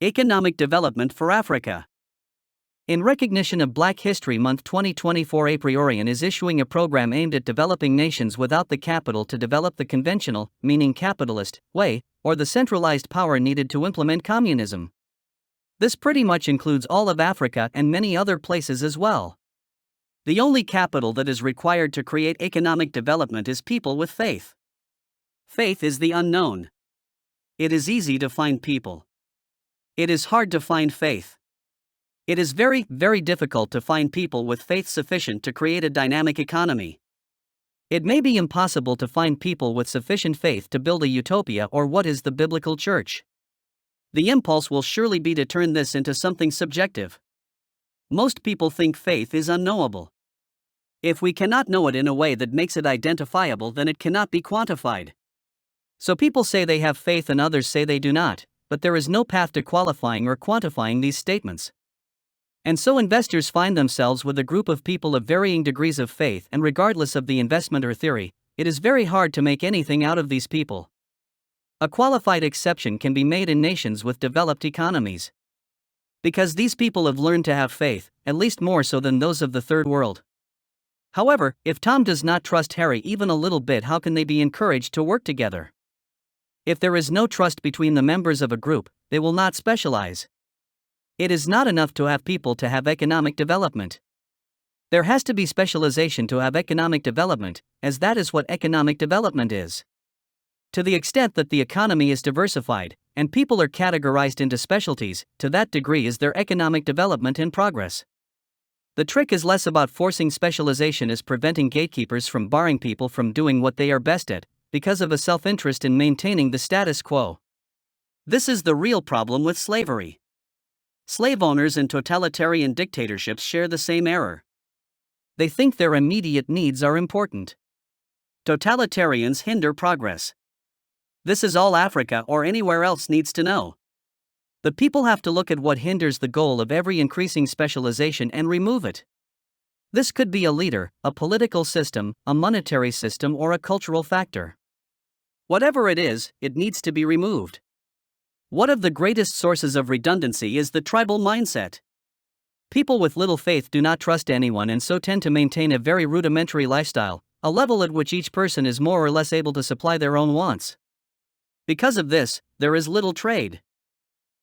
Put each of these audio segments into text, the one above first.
Economic Development for Africa. In recognition of Black History Month 2024, Apriorian is issuing a program aimed at developing nations without the capital to develop the conventional, meaning capitalist, way, or the centralized power needed to implement communism. This pretty much includes all of Africa and many other places as well. The only capital that is required to create economic development is people with faith. Faith is the unknown. It is easy to find people. It is hard to find faith. It is very, very difficult to find people with faith sufficient to create a dynamic economy. It may be impossible to find people with sufficient faith to build a utopia or what is the biblical church. The impulse will surely be to turn this into something subjective. Most people think faith is unknowable. If we cannot know it in a way that makes it identifiable, then it cannot be quantified. So people say they have faith and others say they do not, but there is no path to qualifying or quantifying these statements. And so investors find themselves with a group of people of varying degrees of faith, and regardless of the investment or theory, it is very hard to make anything out of these people. A qualified exception can be made in nations with developed economies. Because these people have learned to have faith, at least more so than those of the third world. However, if Tom does not trust Harry even a little bit, how can they be encouraged to work together? If there is no trust between the members of a group, they will not specialize. It is not enough to have people to have economic development. There has to be specialization to have economic development, as that is what economic development is. To the extent that the economy is diversified, and people are categorized into specialties, to that degree is their economic development in progress. The trick is less about forcing specialization as preventing gatekeepers from barring people from doing what they are best at, because of a self-interest in maintaining the status quo. This is the real problem with slavery. Slave owners and totalitarian dictatorships share the same error. They think their immediate needs are important. Totalitarians hinder progress. This is all Africa or anywhere else needs to know. The people have to look at what hinders the goal of every increasing specialization and remove it. This could be a leader, a political system, a monetary system, or a cultural factor. Whatever it is, it needs to be removed. One of the greatest sources of redundancy is the tribal mindset. People with little faith do not trust anyone and so tend to maintain a very rudimentary lifestyle, a level at which each person is more or less able to supply their own wants. Because of this, there is little trade.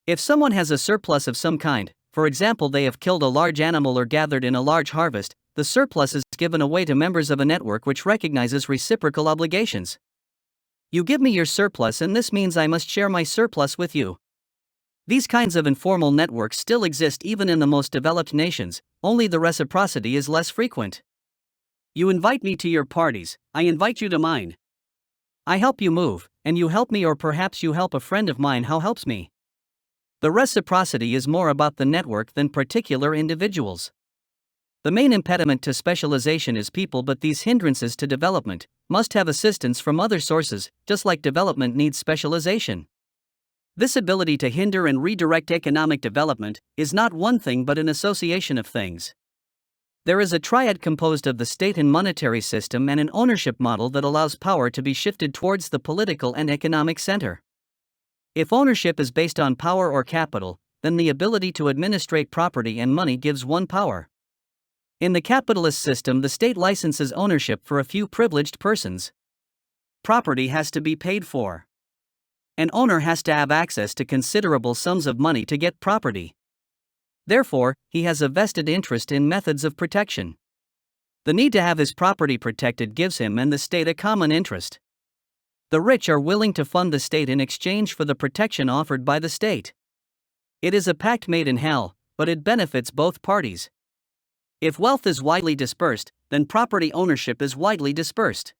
If someone has a surplus of some kind, for example they have killed a large animal or gathered in a large harvest, the surplus is given away to members of a network which recognizes reciprocal obligations. You give me your surplus and this means I must share my surplus with you. These kinds of informal networks still exist even in the most developed nations, only the reciprocity is less frequent. You invite me to your parties, I invite you to mine. I help you move, and you help me, or perhaps you help a friend of mine who helps me. The reciprocity is more about the network than particular individuals. The main impediment to specialization is people, but these hindrances to development must have assistance from other sources, just like development needs specialization. This ability to hinder and redirect economic development is not one thing but an association of things. There is a triad composed of the state and monetary system and an ownership model that allows power to be shifted towards the political and economic center. If ownership is based on power or capital, then the ability to administrate property and money gives one power. In the capitalist system, the state licenses ownership for a few privileged persons. Property has to be paid for. An owner has to have access to considerable sums of money to get property. Therefore, he has a vested interest in methods of protection. The need to have his property protected gives him and the state a common interest. The rich are willing to fund the state in exchange for the protection offered by the state. It is a pact made in hell, but it benefits both parties. If wealth is widely dispersed, then property ownership is widely dispersed.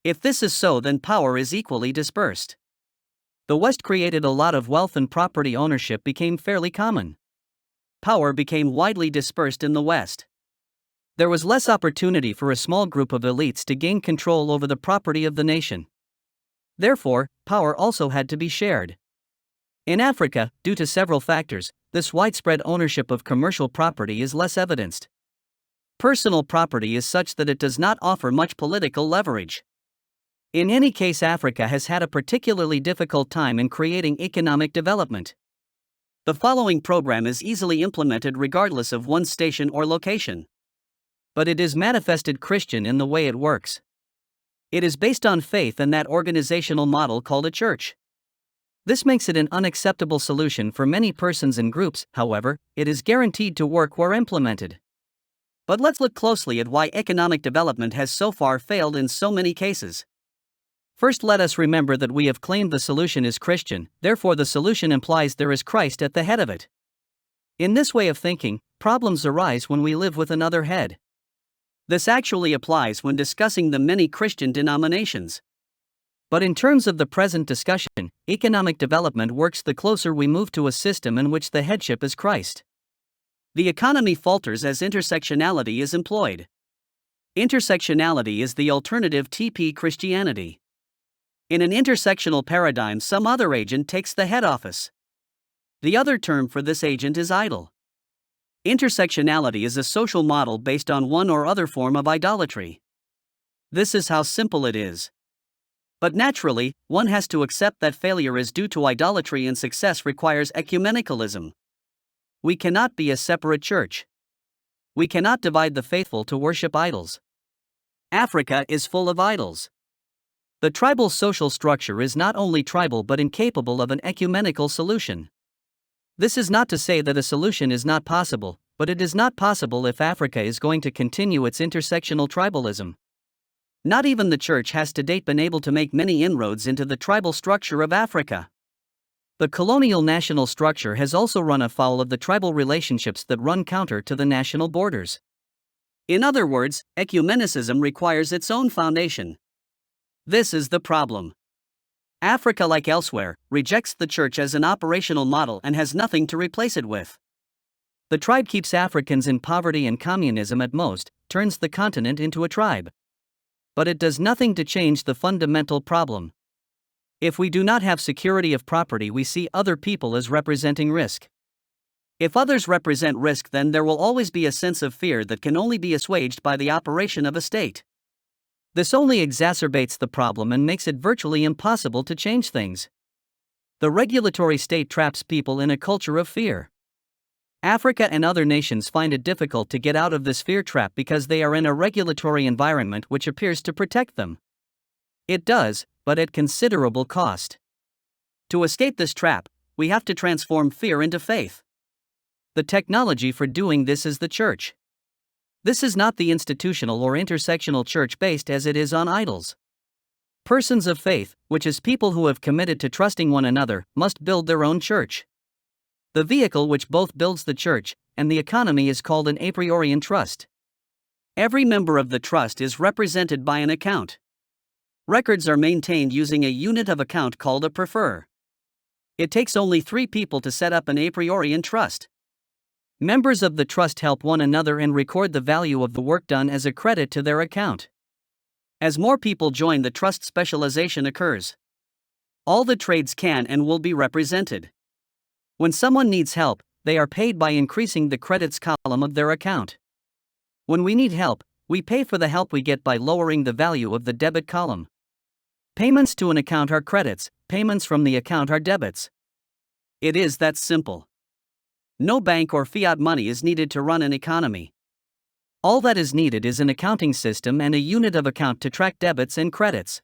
If this is so, then power is equally dispersed. The West created a lot of wealth and property ownership became fairly common. Power became widely dispersed in the West. There was less opportunity for a small group of elites to gain control over the property of the nation. Therefore, power also had to be shared. In Africa, due to several factors, this widespread ownership of commercial property is less evidenced. Personal property is such that it does not offer much political leverage. In any case, Africa has had a particularly difficult time in creating economic development. The following program is easily implemented regardless of one's station or location. But it is manifested Christian in the way it works. It is based on faith and that organizational model called a church. This makes it an unacceptable solution for many persons and groups, however, it is guaranteed to work where implemented. But let's look closely at why economic development has so far failed in so many cases. First, let us remember that we have claimed the solution is Christian, therefore the solution implies there is Christ at the head of it. In this way of thinking, problems arise when we live with another head. This actually applies when discussing the many Christian denominations. But in terms of the present discussion, economic development works the closer we move to a system in which the headship is Christ. The economy falters as intersectionality is employed. Intersectionality is the alternative to Christianity. In an intersectional paradigm, some other agent takes the head office. The other term for this agent is idol. Intersectionality is a social model based on one or other form of idolatry. This is how simple it is. But naturally, one has to accept that failure is due to idolatry and success requires ecumenicalism. We cannot be a separate church. We cannot divide the faithful to worship idols. Africa is full of idols. The tribal social structure is not only tribal but incapable of an ecumenical solution. This is not to say that a solution is not possible, but it is not possible if Africa is going to continue its intersectional tribalism. Not even the church has to date been able to make many inroads into the tribal structure of Africa. The colonial national structure has also run afoul of the tribal relationships that run counter to the national borders. In other words, ecumenicism requires its own foundation. This is the problem. Africa, like elsewhere, rejects the church as an operational model and has nothing to replace it with. The tribe keeps Africans in poverty and communism at most, turns the continent into a tribe. But it does nothing to change the fundamental problem. If we do not have security of property, we see other people as representing risk. If others represent risk, then there will always be a sense of fear that can only be assuaged by the operation of a state. This only exacerbates the problem and makes it virtually impossible to change things. The regulatory state traps people in a culture of fear. Africa and other nations find it difficult to get out of this fear trap because they are in a regulatory environment which appears to protect them. It does, but at considerable cost. To escape this trap, we have to transform fear into faith. The technology for doing this is the church. This is not the institutional or intersectional church based as it is on idols. Persons of faith, which is people who have committed to trusting one another, must build their own church. The vehicle which both builds the church and the economy is called an a priorian trust. Every member of the trust is represented by an account. Records are maintained using a unit of account called a prefer. It takes only 3 people to set up an a priorian trust. Members of the trust help one another and record the value of the work done as a credit to their account. As more people join, the trust specialization occurs. All the trades can and will be represented. When someone needs help, they are paid by increasing the credits column of their account. When we need help, we pay for the help we get by lowering the value of the debit column. Payments to an account are credits, payments from the account are debits. It is that simple. No bank or fiat money is needed to run an economy. All that is needed is an accounting system and a unit of account to track debits and credits.